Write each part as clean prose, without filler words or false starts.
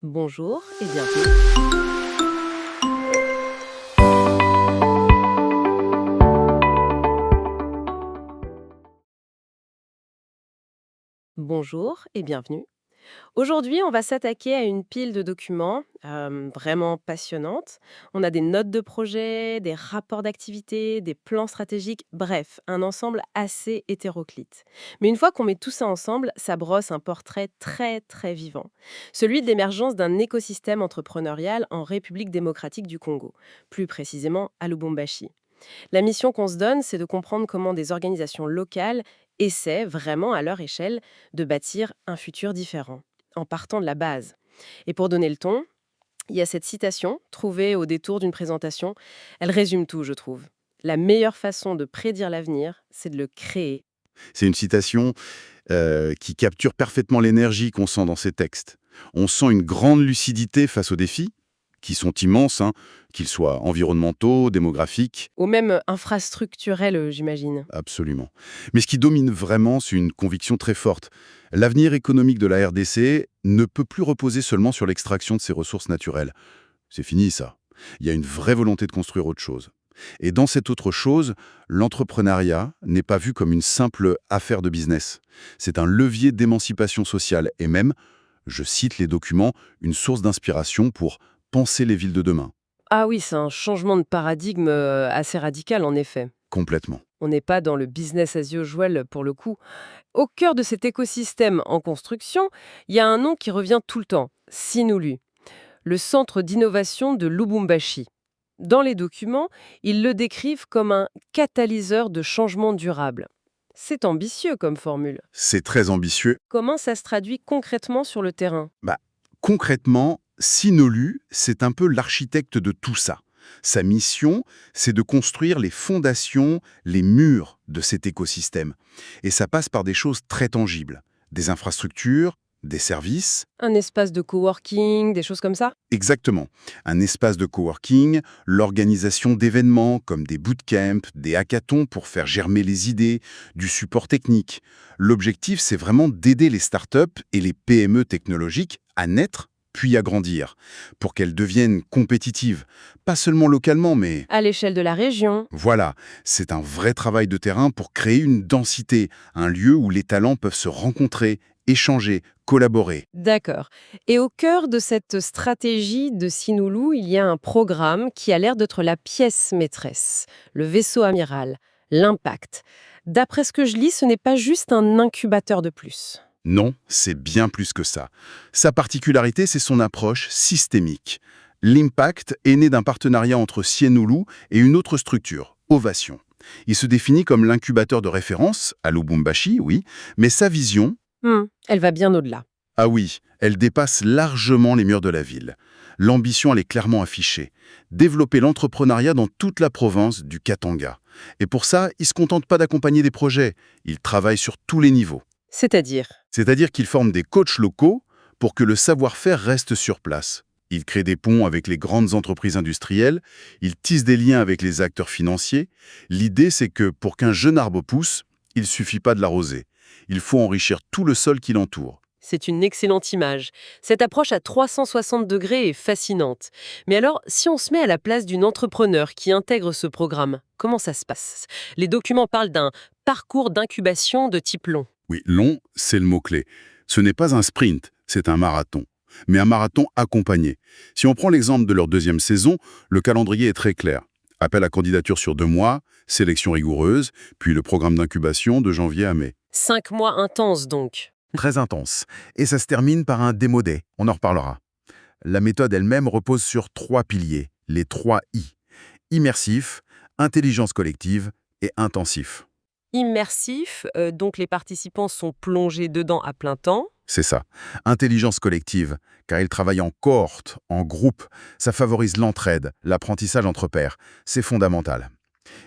Bonjour et bienvenue. Bonjour et bienvenue. Aujourd'hui, on va s'attaquer à une pile de documents vraiment passionnante. On a des notes de projet, des rapports d'activité, des plans stratégiques, bref, un ensemble assez hétéroclite. Mais une fois qu'on met tout ça ensemble, ça brosse un portrait très très vivant. Celui de l'émergence d'un écosystème entrepreneurial en République démocratique du Congo, plus précisément à Lubumbashi. La mission qu'on se donne, c'est de comprendre comment des organisations locales essaient, vraiment à leur échelle, de bâtir un futur différent, en partant de la base. Et pour donner le ton, il y a cette citation, trouvée au détour d'une présentation. Elle résume tout, je trouve. La meilleure façon de prédire l'avenir, c'est de le créer. C'est une citation qui capture parfaitement l'énergie qu'on sent dans ces textes. On sent une grande lucidité face aux défis, qui sont immenses, hein, qu'ils soient environnementaux, démographiques, Ou même infrastructurel, j'imagine. absolument. Mais ce qui domine vraiment, c'est une conviction très forte. L'avenir économique de la RDC ne peut plus reposer seulement sur l'extraction de ses ressources naturelles. C'est fini, ça. Il y a une vraie volonté de construire autre chose. Et dans cette autre chose, l'entrepreneuriat n'est pas vu comme une simple affaire de business. C'est un levier d'émancipation sociale et même, je cite les documents, une source d'inspiration pour penser les villes de demain. Ah oui, c'est un changement de paradigme assez radical, en effet. Complètement. On n'est pas dans le business as usual pour le coup. Au cœur de cet écosystème en construction, il y a un nom qui revient tout le temps, Sinulu, le centre d'innovation de Lubumbashi. Dans les documents, ils le décrivent comme un catalyseur de changement durable. C'est ambitieux comme formule. C'est très ambitieux. Comment ça se traduit concrètement sur le terrain? Bah, concrètement, Sinolu, c'est un peu l'architecte de tout ça. Sa mission, c'est de construire les fondations, les murs de cet écosystème. Et ça passe par des choses très tangibles. Des infrastructures, des services. Un espace de coworking, des choses comme ça? Exactement. Un espace de coworking, l'organisation d'événements comme des bootcamps, des hackathons pour faire germer les idées, du support technique. L'objectif, c'est vraiment d'aider les startups et les PME technologiques à naître puis à grandir, pour qu'elles deviennent compétitives. Pas seulement localement, mais À l'échelle de la région. voilà, c'est un vrai travail de terrain pour créer une densité, un lieu où les talents peuvent se rencontrer, échanger, collaborer. D'accord. Et au cœur de cette stratégie de Sinulu, il y a un programme qui a l'air d'être la pièce maîtresse, le vaisseau amiral, l'impact. D'après ce que je lis, ce n'est pas juste un incubateur de plus. Non, c'est bien plus que ça. Sa particularité, c'est son approche systémique. L'impact est né d'un partenariat entre Sienoulou et une autre structure, Ovation. Il se définit comme l'incubateur de référence, à Lubumbashi, oui, mais sa vision, Elle va bien au-delà. ah oui, elle dépasse largement les murs de la ville. L'ambition, elle est clairement affichée. Développer l'entrepreneuriat dans toute la province du Katanga. Et pour ça, il ne se contente pas d'accompagner des projets, il travaille sur tous les niveaux. C'est-à-dire? C'est-à-dire qu'ils forment des coachs locaux pour que le savoir-faire reste sur place. Ils créent des ponts avec les grandes entreprises industrielles, ils tissent des liens avec les acteurs financiers. L'idée, c'est que pour qu'un jeune arbre pousse, il suffit pas de l'arroser. Il faut enrichir tout le sol qui l'entoure. C'est une excellente image. Cette approche à 360 degrés est fascinante. Mais alors, si on se met à la place d'une entrepreneur qui intègre ce programme, comment ça se passe? Les documents parlent d'un parcours d'incubation de type long. Oui, long, c'est le mot-clé. Ce n'est pas un sprint, c'est un marathon. Mais un marathon accompagné. Si on prend l'exemple de leur deuxième saison, le calendrier est très clair. Appel à candidature sur 2 mois, sélection rigoureuse, puis le programme d'incubation de janvier à mai. 5 mois intenses donc. Très intense. Et ça se termine par un démo day. On en reparlera. La méthode elle-même repose sur 3 piliers, les 3 I. Immersif, intelligence collective et intensif. Immersif, donc les participants sont plongés dedans à plein temps. C'est ça. Intelligence collective, car ils travaillent en cohorte, en groupe. Ça favorise l'entraide, l'apprentissage entre pairs. C'est fondamental.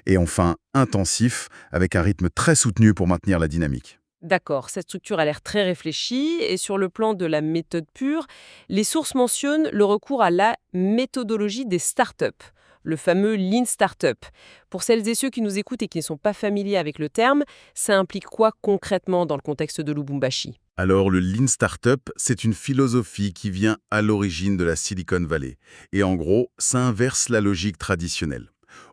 Et enfin, intensif, avec un rythme très soutenu pour maintenir la dynamique. D'accord, cette structure a l'air très réfléchie et sur le plan de la méthode pure, les sources mentionnent le recours à la méthodologie des startups le fameux Lean Startup. Pour celles et ceux qui nous écoutent et qui ne sont pas familiers avec le terme, ça implique quoi concrètement dans le contexte de Lubumbashi? Alors, le Lean Startup, c'est une philosophie qui vient à l'origine de la Silicon Valley. Et en gros, ça inverse la logique traditionnelle.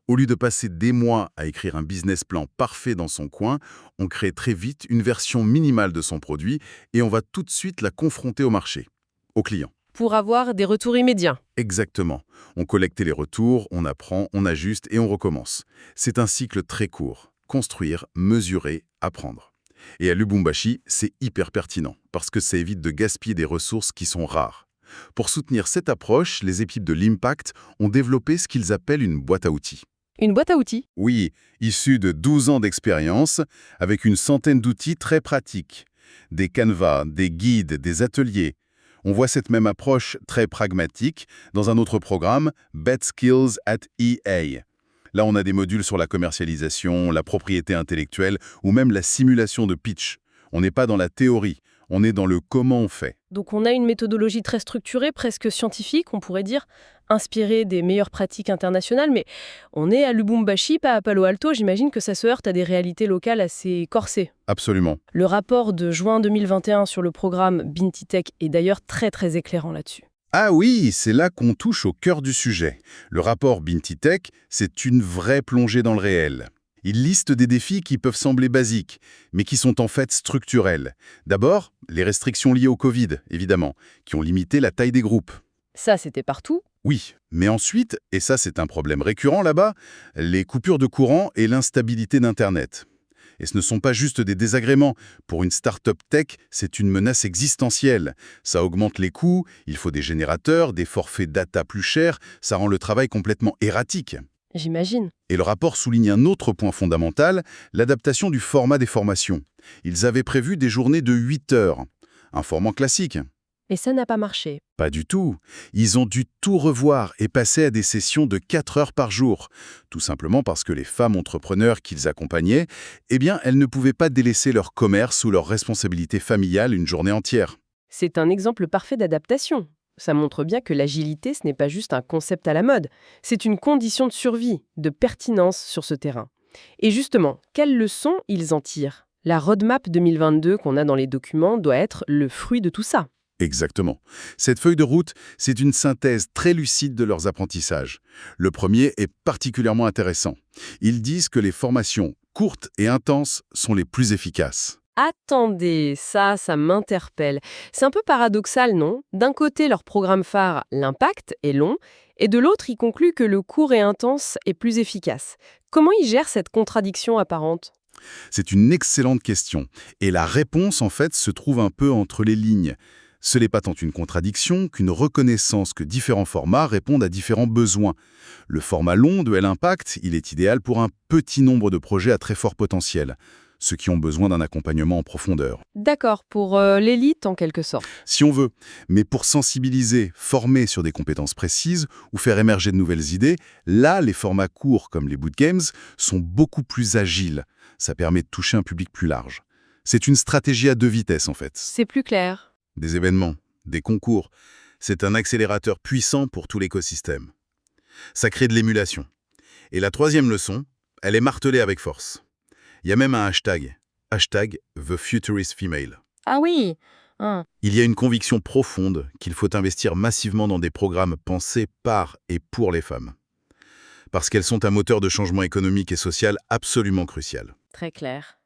Au lieu de passer des mois à écrire un business plan parfait dans son coin, on crée très vite une version minimale de son produit et on va tout de suite la confronter au marché, au client. Pour avoir des retours immédiats. Exactement. On collecte les retours, on apprend, on ajuste et on recommence. C'est un cycle très court. Construire, mesurer, apprendre. Et à Lubumbashi, c'est hyper pertinent, parce que ça évite de gaspiller des ressources qui sont rares. Pour soutenir cette approche, les équipes de l'Impact ont développé ce qu'ils appellent une boîte à outils. Une boîte à outils. Oui, issue de 12 ans d'expérience, avec une centaine d'outils très pratiques. Des canevas, des guides, des ateliers. On voit cette même approche très pragmatique dans un autre programme, Bet Skills at EA. Là, on a des modules sur la commercialisation, la propriété intellectuelle ou même la simulation de pitch. On n'est pas dans la théorie, on est dans le comment on fait. Donc on a une méthodologie très structurée, presque scientifique, on pourrait dire, inspirée des meilleures pratiques internationales, mais on est à Lubumbashi, pas à Palo Alto, j'imagine que ça se heurte à des réalités locales assez corsées. Absolument. Le rapport de juin 2021 sur le programme Bintitech est d'ailleurs très très éclairant là-dessus. Ah oui, c'est là qu'on touche au cœur du sujet. Le rapport Bintitech, c'est une vraie plongée dans le réel. Il liste des défis qui peuvent sembler basiques, mais qui sont en fait structurels. D'abord, les restrictions liées au Covid, évidemment, qui ont limité la taille des groupes. Ça, c'était partout. Oui, mais ensuite, et ça c'est un problème récurrent là-bas, les coupures de courant et l'instabilité d'Internet. Et ce ne sont pas juste des désagréments. Pour une start-up tech, c'est une menace existentielle. Ça augmente les coûts, il faut des générateurs, des forfaits data plus chers, ça rend le travail complètement erratique. J'imagine. Et le rapport souligne un autre point fondamental, l'adaptation du format des formations. Ils avaient prévu des journées de 8 heures, un format classique. Et ça n'a pas marché. Pas du tout. Ils ont dû tout revoir et passer à des sessions de 4 heures par jour. Tout simplement parce que les femmes entrepreneurs qu'ils accompagnaient, eh bien, elles ne pouvaient pas délaisser leur commerce ou leur responsabilité familiale une journée entière. C'est un exemple parfait d'adaptation. Ça montre bien que l'agilité, ce n'est pas juste un concept à la mode. C'est une condition de survie, de pertinence sur ce terrain. Et justement, quelles leçons ils en tirent? La roadmap 2022 qu'on a dans les documents doit être le fruit de tout ça. Exactement. Cette feuille de route, c'est une synthèse très lucide de leurs apprentissages. Le premier est particulièrement intéressant. Ils disent que les formations courtes et intenses sont les plus efficaces. Attendez, ça m'interpelle. C'est un peu paradoxal, non? D'un côté, leur programme phare, l'impact, est long, et de l'autre, il conclut que le court et intense est plus efficace. Comment ils gèrent cette contradiction apparente? C'est une excellente question. Et la réponse, en fait, se trouve un peu entre les lignes. Ce n'est pas tant une contradiction qu'une reconnaissance que différents formats répondent à différents besoins. Le format long de L-Impact, il est idéal pour un petit nombre de projets à très fort potentiel, ceux qui ont besoin d'un accompagnement en profondeur. D'accord, pour l'élite en quelque sorte. Si on veut, mais pour sensibiliser, former sur des compétences précises ou faire émerger de nouvelles idées, là, les formats courts comme les bootgames sont beaucoup plus agiles. Ça permet de toucher un public plus large. C'est une stratégie à deux vitesses, en fait. C'est plus clair. Des événements, des concours. C'est un accélérateur puissant pour tout l'écosystème. Ça crée de l'émulation. Et la troisième leçon, elle est martelée avec force. Il y a même un hashtag, #TheFuturistFemale. Ah oui. Il y a une conviction profonde qu'il faut investir massivement dans des programmes pensés par et pour les femmes. Parce qu'elles sont un moteur de changement économique et social absolument crucial. Très clair.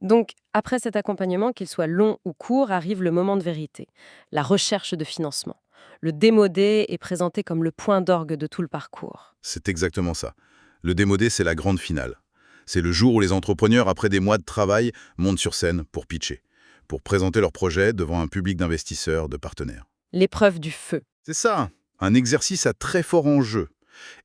Donc, après cet accompagnement, qu'il soit long ou court, arrive le moment de vérité, la recherche de financement. Le démodé est présenté comme le point d'orgue de tout le parcours. C'est exactement ça. Le démodé, c'est la grande finale. C'est le jour où les entrepreneurs, après des mois de travail, montent sur scène pour pitcher, pour présenter leur projet devant un public d'investisseurs, de partenaires. L'épreuve du feu. C'est ça, un exercice à très fort enjeu.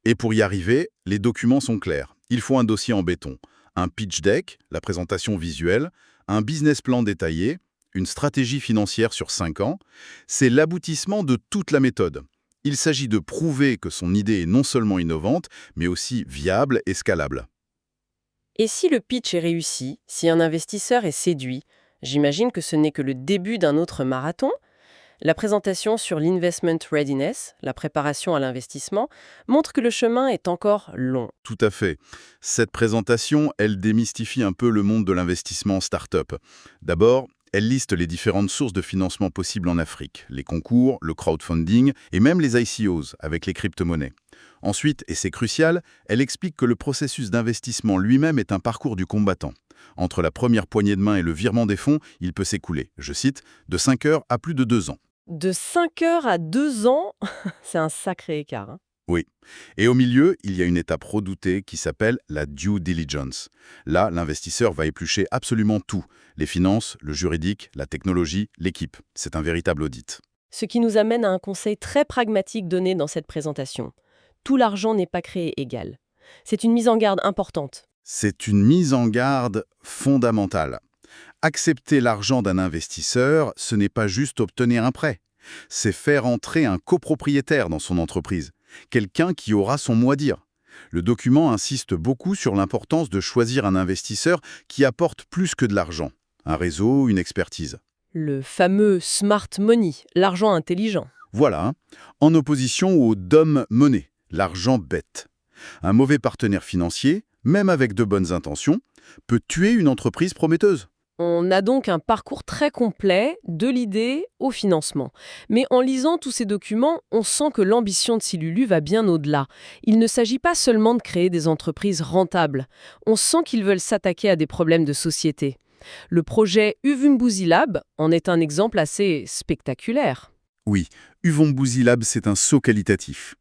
Et pour y arriver, les documents sont clairs. Il faut un dossier en béton, un pitch deck, la présentation visuelle, un business plan détaillé, une stratégie financière sur 5 ans. C'est l'aboutissement de toute la méthode. Il s'agit de prouver que son idée est non seulement innovante, mais aussi viable et scalable. Et si le pitch est réussi, si un investisseur est séduit, j'imagine que ce n'est que le début d'un autre marathon. La présentation sur l'investment readiness, la préparation à l'investissement, montre que le chemin est encore long. Tout à fait. Cette présentation, elle démystifie un peu le monde de l'investissement en start-up. D'abord, elle liste les différentes sources de financement possibles en Afrique, les concours, le crowdfunding et même les ICOs avec les crypto-monnaies. Ensuite, et c'est crucial, elle explique que le processus d'investissement lui-même est un parcours du combattant. Entre la première poignée de main et le virement des fonds, il peut s'écouler, je cite, de 5 heures à plus de 2 ans. De 5 heures à 2 ans, c'est un sacré écart, hein. Oui. Et au milieu, il y a une étape redoutée qui s'appelle la due diligence. Là, l'investisseur va éplucher absolument tout. Les finances, le juridique, la technologie, l'équipe. C'est un véritable audit. Ce qui nous amène à un conseil très pragmatique donné dans cette présentation. Tout l'argent n'est pas créé égal. C'est une mise en garde importante. C'est une mise en garde fondamentale. Accepter l'argent d'un investisseur, ce n'est pas juste obtenir un prêt. C'est faire entrer un copropriétaire dans son entreprise, quelqu'un qui aura son mot à dire. Le document insiste beaucoup sur l'importance de choisir un investisseur qui apporte plus que de l'argent, un réseau, une expertise. Le fameux smart money, l'argent intelligent. Voilà, hein, en opposition au dumb money, l'argent bête. Un mauvais partenaire financier, même avec de bonnes intentions, peut tuer une entreprise prometteuse. On a donc un parcours très complet, de l'idée au financement. Mais en lisant tous ces documents, on sent que l'ambition de Silulu va bien au-delà. Il ne s'agit pas seulement de créer des entreprises rentables. On sent qu'ils veulent s'attaquer à des problèmes de société. Le projet Uvumbuzi Lab en est un exemple assez spectaculaire. Oui, Uvumbuzi Lab, c'est un saut qualitatif.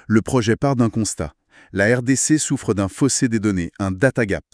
Le projet part d'un constat. La RDC souffre d'un fossé des données, un data gap.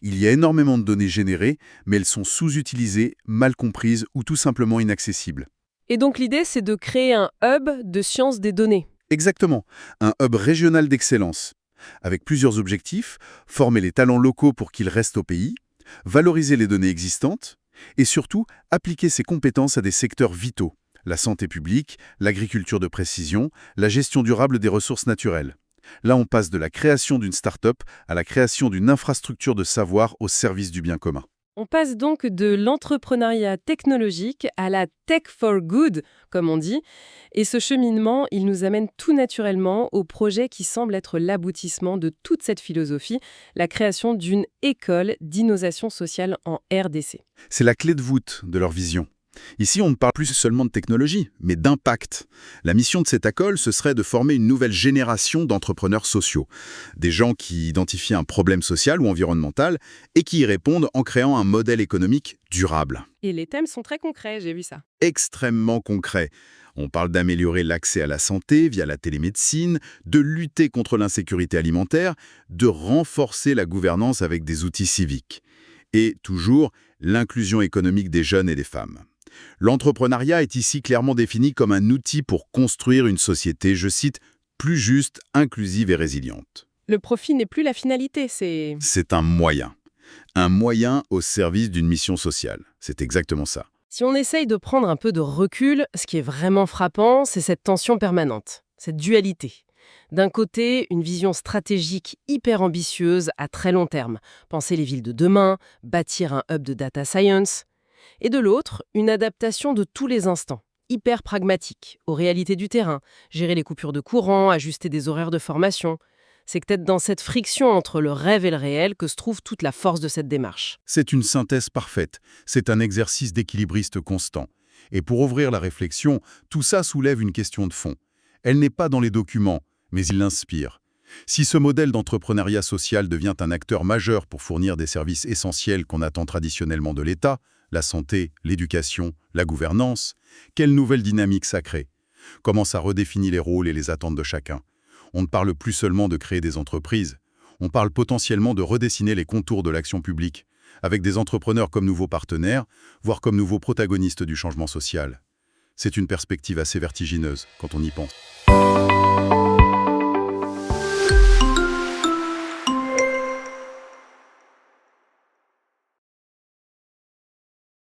Il y a énormément de données générées, mais elles sont sous-utilisées, mal comprises ou tout simplement inaccessibles. Et donc l'idée, c'est de créer un hub de sciences des données. Exactement, un hub régional d'excellence. Avec plusieurs objectifs, former les talents locaux pour qu'ils restent au pays, valoriser les données existantes, et surtout appliquer ces compétences à des secteurs vitaux, la santé publique, l'agriculture de précision, la gestion durable des ressources naturelles. Là, on passe de la création d'une start-up à la création d'une infrastructure de savoir au service du bien commun. On passe donc de l'entrepreneuriat technologique à la tech for good, comme on dit. Et ce cheminement, il nous amène tout naturellement au projet qui semble être l'aboutissement de toute cette philosophie, la création d'une école d'innovation sociale en RDC. C'est la clé de voûte de leur vision. Ici, on ne parle plus seulement de technologie, mais d'impact. La mission de cette école, ce serait de former une nouvelle génération d'entrepreneurs sociaux. Des gens qui identifient un problème social ou environnemental et qui y répondent en créant un modèle économique durable. Et les thèmes sont très concrets, j'ai vu ça. Extrêmement concret. On parle d'améliorer l'accès à la santé via la télémédecine, de lutter contre l'insécurité alimentaire, de renforcer la gouvernance avec des outils civiques. Et toujours, l'inclusion économique des jeunes et des femmes. L'entrepreneuriat est ici clairement défini comme un outil pour construire une société, je cite, plus juste, inclusive et résiliente. Le profit n'est plus la finalité, c'est... C'est un moyen. Un moyen au service d'une mission sociale. C'est exactement ça. Si on essaye de prendre un peu de recul, ce qui est vraiment frappant, c'est cette tension permanente, cette dualité. D'un côté, une vision stratégique hyper ambitieuse à très long terme. Penser les villes de demain, bâtir un hub de data science. Et de l'autre, une adaptation de tous les instants, hyper pragmatique, aux réalités du terrain, gérer les coupures de courant, ajuster des horaires de formation. C'est peut-être dans cette friction entre le rêve et le réel que se trouve toute la force de cette démarche. C'est une synthèse parfaite. C'est un exercice d'équilibriste constant. Et pour ouvrir la réflexion, tout ça soulève une question de fond. Elle n'est pas dans les documents, mais il l'inspire. Si ce modèle d'entrepreneuriat social devient un acteur majeur pour fournir des services essentiels qu'on attend traditionnellement de l'État, la santé, l'éducation, la gouvernance, quelle nouvelle dynamique ça crée? Comment ça redéfinit les rôles et les attentes de chacun? On ne parle plus seulement de créer des entreprises, on parle potentiellement de redessiner les contours de l'action publique, avec des entrepreneurs comme nouveaux partenaires, voire comme nouveaux protagonistes du changement social. C'est une perspective assez vertigineuse quand on y pense.